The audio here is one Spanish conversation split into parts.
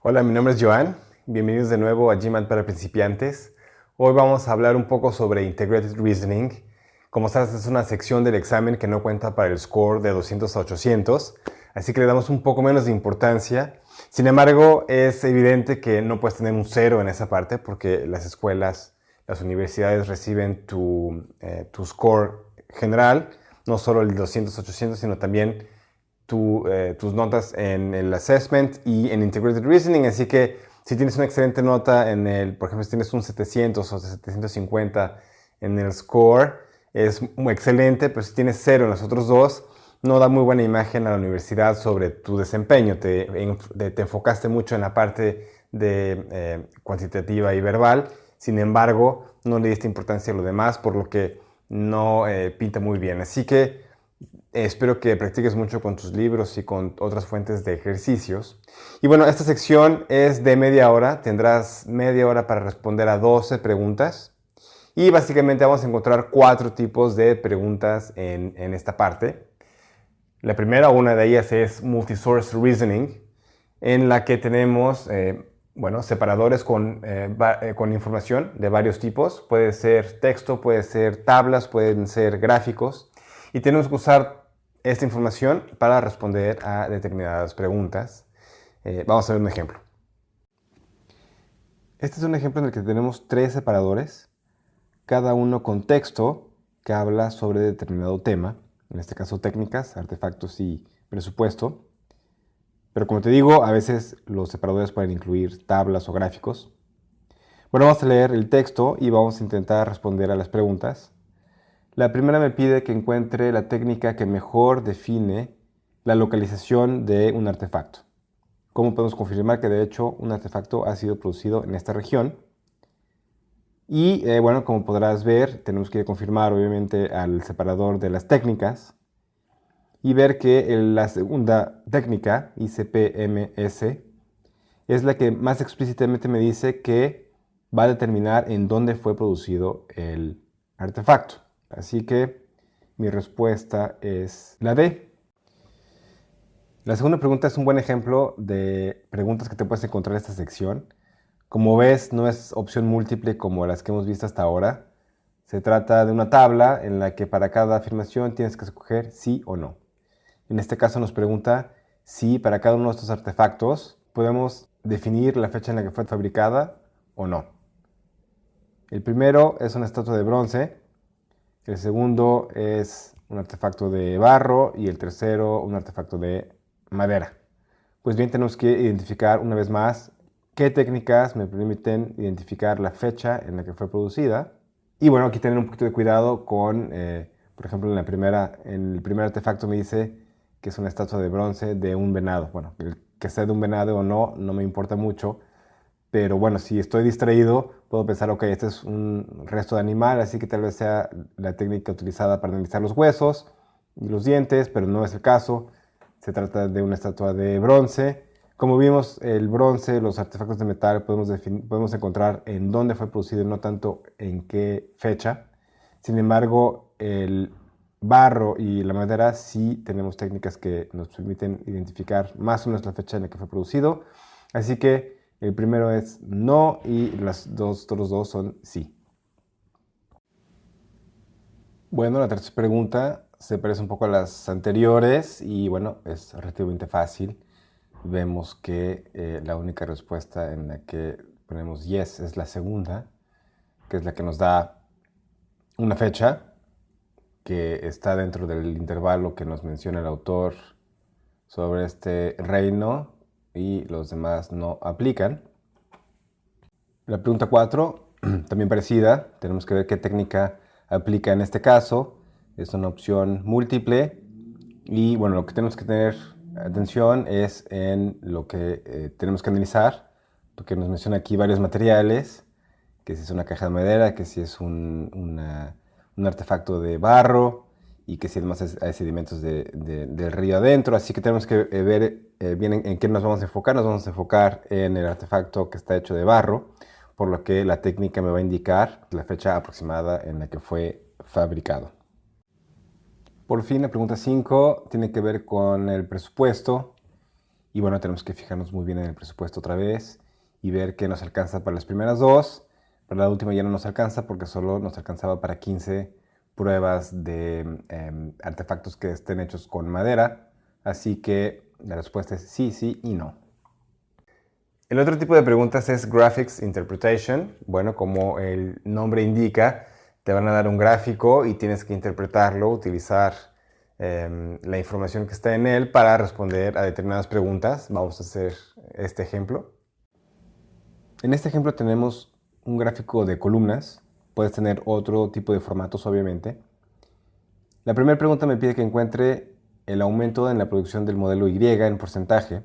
Hola, mi nombre es Joan. Bienvenidos de nuevo a GMAT para principiantes. Hoy vamos a hablar un poco sobre Integrated Reasoning. Como sabes, es una sección del examen que no cuenta para el score de 200 a 800, así que le damos un poco menos de importancia. Sin embargo, es evidente que no puedes tener un cero en esa parte porque las escuelas, las universidades reciben tu score general, no solo el 200-800, sino también tus notas en el assessment y en Integrated Reasoning. Así que si tienes una excelente nota por ejemplo, si tienes un 700 o 750 en el score, es muy excelente, pero si tienes cero en los otros dos, no da muy buena imagen a la universidad sobre tu desempeño. Te enfocaste mucho en la parte de cuantitativa y verbal, sin embargo, no le diste importancia a lo demás, por lo que no pinta muy bien. Así que espero que practiques mucho con tus libros y con otras fuentes de ejercicios. Y bueno, esta sección es de media hora. Tendrás media hora para responder a 12 preguntas. Y básicamente vamos a encontrar 4 tipos de preguntas en esta parte. La primera, una de ellas es Multisource Reasoning, en la que tenemos separadores con información de varios tipos. Puede ser texto, puede ser tablas, pueden ser gráficos. Y tenemos que usar esta información para responder a determinadas preguntas. Vamos a ver un ejemplo. Este es un ejemplo en el que tenemos 3 separadores, cada uno con texto que habla sobre determinado tema, en este caso técnicas, artefactos y presupuesto. Pero como te digo, a veces los separadores pueden incluir tablas o gráficos. Bueno, vamos a leer el texto y vamos a intentar responder a las preguntas. La primera me pide que encuentre la técnica que mejor define la localización de un artefacto. ¿Cómo podemos confirmar que de hecho un artefacto ha sido producido en esta región? Y bueno, como podrás ver, tenemos que confirmar obviamente al separador de las técnicas y ver que la segunda técnica, ICP-MS, es la que más explícitamente me dice que va a determinar en dónde fue producido el artefacto. Así que mi respuesta es la D. La segunda pregunta es un buen ejemplo de preguntas que te puedes encontrar en esta sección. Como ves, no es opción múltiple como las que hemos visto hasta ahora. Se trata de una tabla en la que para cada afirmación tienes que escoger sí o no. En este caso nos pregunta si para cada uno de estos artefactos podemos definir la fecha en la que fue fabricada o no. El primero es una estatua de bronce, el segundo es un artefacto de barro y el tercero un artefacto de madera. Pues bien, tenemos que identificar una vez más qué técnicas me permiten identificar la fecha en la que fue producida. Y bueno, aquí tener un poquito de cuidado con, por ejemplo, en el primer artefacto me dice que es una estatua de bronce de un venado. Bueno, el que sea de un venado o no, no me importa mucho. Pero bueno, si estoy distraído, puedo pensar, ok, este es un resto de animal, así que tal vez sea la técnica utilizada para analizar los huesos y los dientes, pero no es el caso. Se trata de una estatua de bronce. Como vimos, el bronce, los artefactos de metal, podemos encontrar en dónde fue producido, no tanto en qué fecha. Sin embargo, el barro y la madera sí tenemos técnicas que nos permiten identificar más o menos la fecha en la que fue producido. Así que el primero es no y los otros dos son sí. Bueno, la tercera pregunta se parece un poco a las anteriores y bueno, es relativamente fácil. Vemos que la única respuesta en la que ponemos yes es la segunda, que es la que nos da una fecha que está dentro del intervalo que nos menciona el autor sobre este reino y los demás no aplican. La pregunta 4, también parecida, tenemos que ver qué técnica aplica en este caso. Es una opción múltiple y bueno, lo que tenemos que tener atención es en lo que tenemos que analizar, porque nos menciona aquí varios materiales, que si es una caja de madera, que si es un artefacto de barro y que si además hay sedimentos del río adentro. Así que tenemos que ver bien en qué nos vamos a enfocar. Nos vamos a enfocar en el artefacto que está hecho de barro, por lo que la técnica me va a indicar la fecha aproximada en la que fue fabricado. Por fin, la pregunta 5 tiene que ver con el presupuesto Y bueno, tenemos que fijarnos muy bien en el presupuesto otra vez y ver que nos alcanza para las primeras dos. Para la última ya no nos alcanza porque solo nos alcanzaba para 15 pruebas de artefactos que estén hechos con madera. Así que la respuesta es sí, sí y no. El otro tipo de preguntas es Graphics Interpretation. Bueno, como el nombre indica, te van a dar un gráfico y tienes que interpretarlo, utilizar la información que está en él para responder a determinadas preguntas. Vamos a hacer este ejemplo. En este ejemplo tenemos un gráfico de columnas. Puedes tener otro tipo de formatos, obviamente. La primera pregunta me pide que encuentre el aumento en la producción del modelo Y en porcentaje.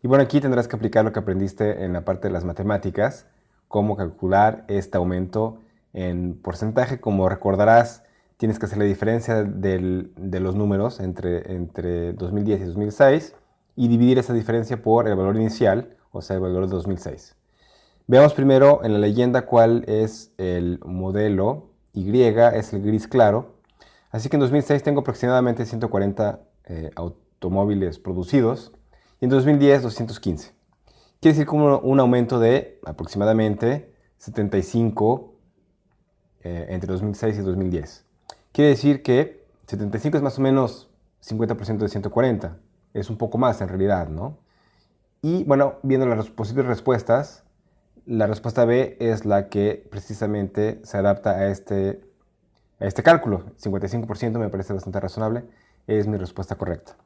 Y bueno, aquí tendrás que aplicar lo que aprendiste en la parte de las matemáticas, cómo calcular este aumento en porcentaje. Como recordarás, tienes que hacer la diferencia de los números entre 2010 y 2006 y dividir esa diferencia por el valor inicial, o sea, el valor de 2006. Veamos primero en la leyenda cuál es el modelo Y, es el gris claro. Así que en 2006 tengo aproximadamente 140 automóviles producidos y en 2010 215. Quiere decir como un aumento de aproximadamente 75 entre 2006 y 2010. Quiere decir que 75 es más o menos 50% de 140. Es un poco más en realidad, ¿no? Y bueno, viendo las posibles respuestas, la respuesta B es la que precisamente se adapta a este cálculo. 55% me parece bastante razonable. Es mi respuesta correcta.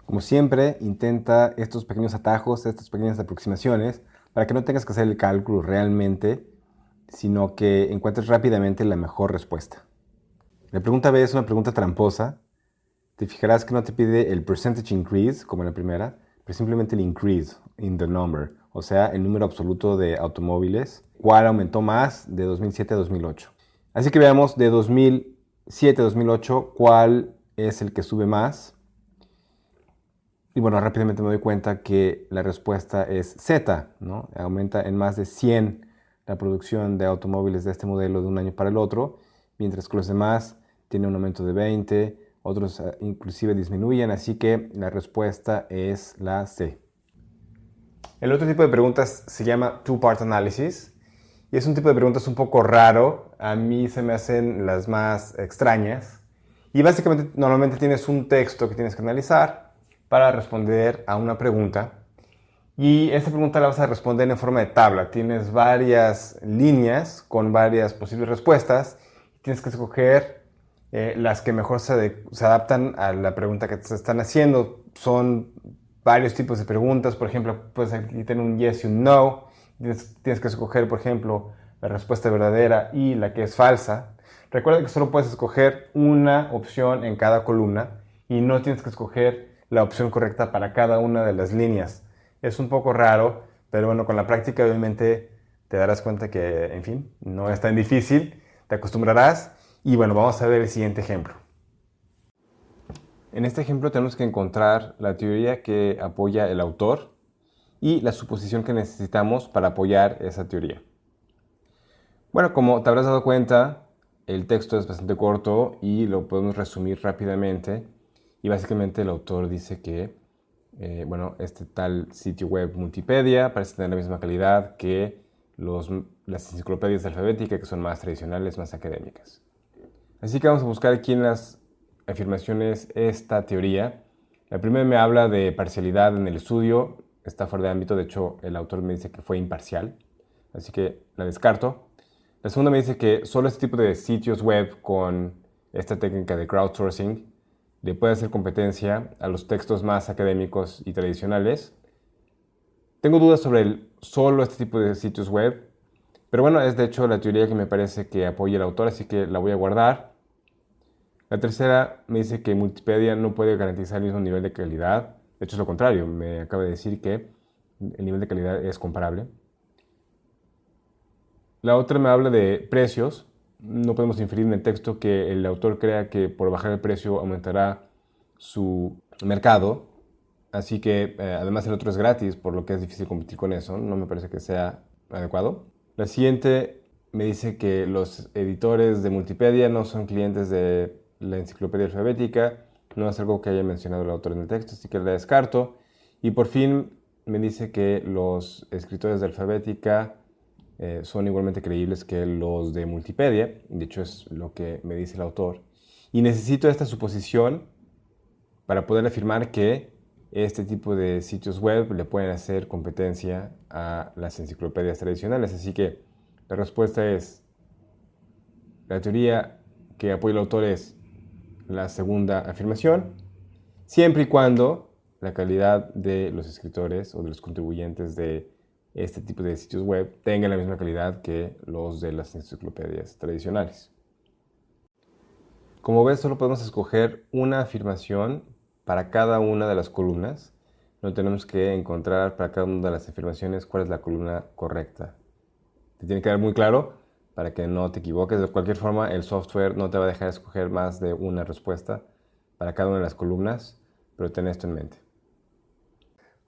Como siempre, intenta estos pequeños atajos, estas pequeñas aproximaciones, para que no tengas que hacer el cálculo realmente, sino que encuentres rápidamente la mejor respuesta. La pregunta B es una pregunta tramposa. Te fijarás que no te pide el percentage increase, como en la primera, pero simplemente el increase in the number, o sea, el número absoluto de automóviles, cuál aumentó más de 2007 a 2008. Así que veamos de 2007 a 2008 cuál es el que sube más. Y bueno, rápidamente me doy cuenta que la respuesta es Z, ¿no? Aumenta en más de 100 la producción de automóviles de este modelo de un año para el otro, mientras que los demás tienen un aumento de 20, otros inclusive disminuyen, así que la respuesta es la C. El otro tipo de preguntas se llama two-part analysis y es un tipo de preguntas un poco raro. A mí se me hacen las más extrañas y básicamente normalmente tienes un texto que tienes que analizar para responder a una pregunta y esta pregunta la vas a responder en forma de tabla. Tienes varias líneas con varias posibles respuestas y tienes que escoger las que mejor se adaptan a la pregunta que te están haciendo. Son varios tipos de preguntas. Por ejemplo, puedes aquí tener un yes y un no. Tienes que escoger, por ejemplo, la respuesta verdadera y la que es falsa. Recuerda que solo puedes escoger una opción en cada columna y no tienes que escoger la opción correcta para cada una de las líneas. Es un poco raro, pero bueno, con la práctica obviamente te darás cuenta que, en fin, no es tan difícil, te acostumbrarás. Y bueno, vamos a ver el siguiente ejemplo. En este ejemplo tenemos que encontrar la teoría que apoya el autor y la suposición que necesitamos para apoyar esa teoría. Bueno, como te habrás dado cuenta, el texto es bastante corto y lo podemos resumir rápidamente. Y básicamente el autor dice que este tal sitio web Multipedia parece tener la misma calidad que las enciclopedias de alfabética, que son más tradicionales, más académicas. Así que vamos a buscar aquí en las afirmaciones esta teoría. La primera me habla de parcialidad en el estudio. Está fuera de ámbito, de hecho el autor me dice que fue imparcial, así que la descarto. La segunda me dice que solo este tipo de sitios web con esta técnica de crowdsourcing le puede hacer competencia a los textos más académicos y tradicionales. Tengo dudas sobre solo este tipo de sitios web, pero bueno, es de hecho la teoría que me parece que apoya el autor, así que la voy a guardar. La tercera me dice que Multipedia no puede garantizar el mismo nivel de calidad. De hecho es lo contrario, me acaba de decir que el nivel de calidad es comparable. La otra me habla de precios. No podemos inferir en el texto que el autor crea que por bajar el precio aumentará su mercado. Así que además el otro es gratis, por lo que es difícil competir con eso. No me parece que sea adecuado. La siguiente me dice que los editores de Multipedia no son clientes de la enciclopedia alfabética. No es algo que haya mencionado el autor en el texto, así que la descarto. Y por fin me dice que los escritores de Alfabética son igualmente creíbles que los de Multipedia. De hecho, es lo que me dice el autor. Y necesito esta suposición para poder afirmar que este tipo de sitios web le pueden hacer competencia a las enciclopedias tradicionales. Así que la respuesta es, la teoría que apoya el autor es la segunda afirmación, siempre y cuando la calidad de los escritores o de los contribuyentes de este tipo de sitios web tenga la misma calidad que los de las enciclopedias tradicionales. Como ves, solo podemos escoger una afirmación para cada una de las columnas. No tenemos que encontrar para cada una de las afirmaciones cuál es la columna correcta. Te tiene que quedar muy claro para que no te equivoques. De cualquier forma, el software no te va a dejar escoger más de una respuesta para cada una de las columnas, pero ten esto en mente.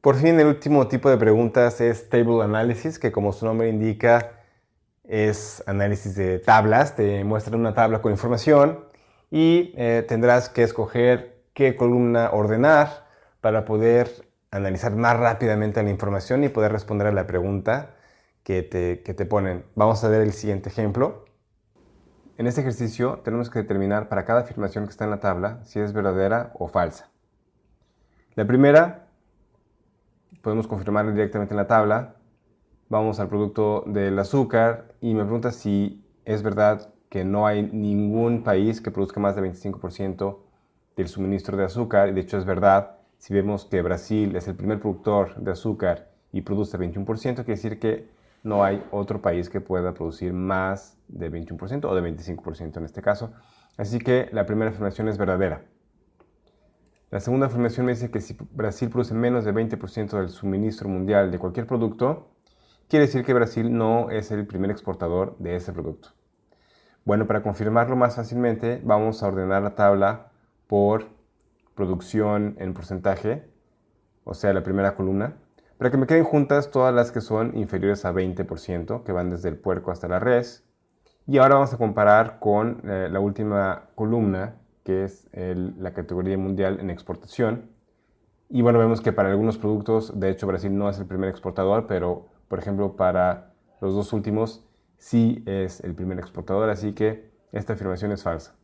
Por fin, el último tipo de preguntas es Table Analysis, que como su nombre indica, es análisis de tablas. Te muestran una tabla con información y tendrás que escoger qué columna ordenar para poder analizar más rápidamente la información y poder responder a la pregunta que te ponen. Vamos a ver el siguiente ejemplo. En este ejercicio tenemos que determinar para cada afirmación que está en la tabla si es verdadera o falsa. La primera podemos confirmarla directamente en la tabla. Vamos al producto del azúcar y me pregunta si es verdad que no hay ningún país que produzca más del 25% del suministro de azúcar. De hecho, es verdad. Si vemos que Brasil es el primer productor de azúcar y produce 21%, quiere decir que no hay otro país que pueda producir más de 21% o de 25% en este caso. Así que la primera afirmación es verdadera. La segunda afirmación me dice que si Brasil produce menos de 20% del suministro mundial de cualquier producto, quiere decir que Brasil no es el primer exportador de ese producto. Bueno, para confirmarlo más fácilmente, vamos a ordenar la tabla por producción en porcentaje, o sea, la primera columna, para que me queden juntas todas las que son inferiores a 20%, que van desde el puerco hasta la res. Y ahora vamos a comparar con la última columna, que es la categoría mundial en exportación. Y bueno, vemos que para algunos productos, de hecho Brasil no es el primer exportador, pero por ejemplo para los dos últimos sí es el primer exportador, así que esta afirmación es falsa.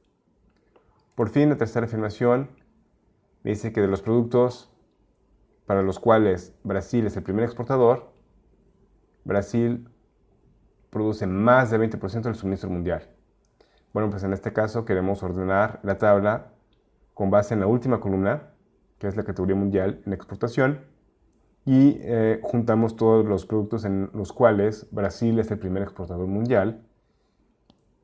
Por fin, la tercera afirmación me dice que de los productos para los cuales Brasil es el primer exportador, Brasil produce más del 20% del suministro mundial. Bueno, pues en este caso queremos ordenar la tabla con base en la última columna, que es la categoría mundial en exportación, y juntamos todos los productos en los cuales Brasil es el primer exportador mundial,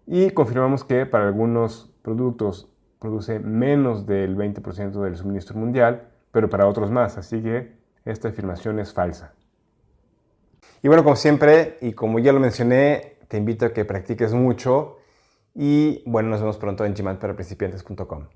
y confirmamos que para algunos productos produce menos del 20% del suministro mundial, pero para otros más, así que esta afirmación es falsa. Y bueno, como siempre, y como ya lo mencioné, te invito a que practiques mucho y bueno, nos vemos pronto en gmatparaprincipiantes.com.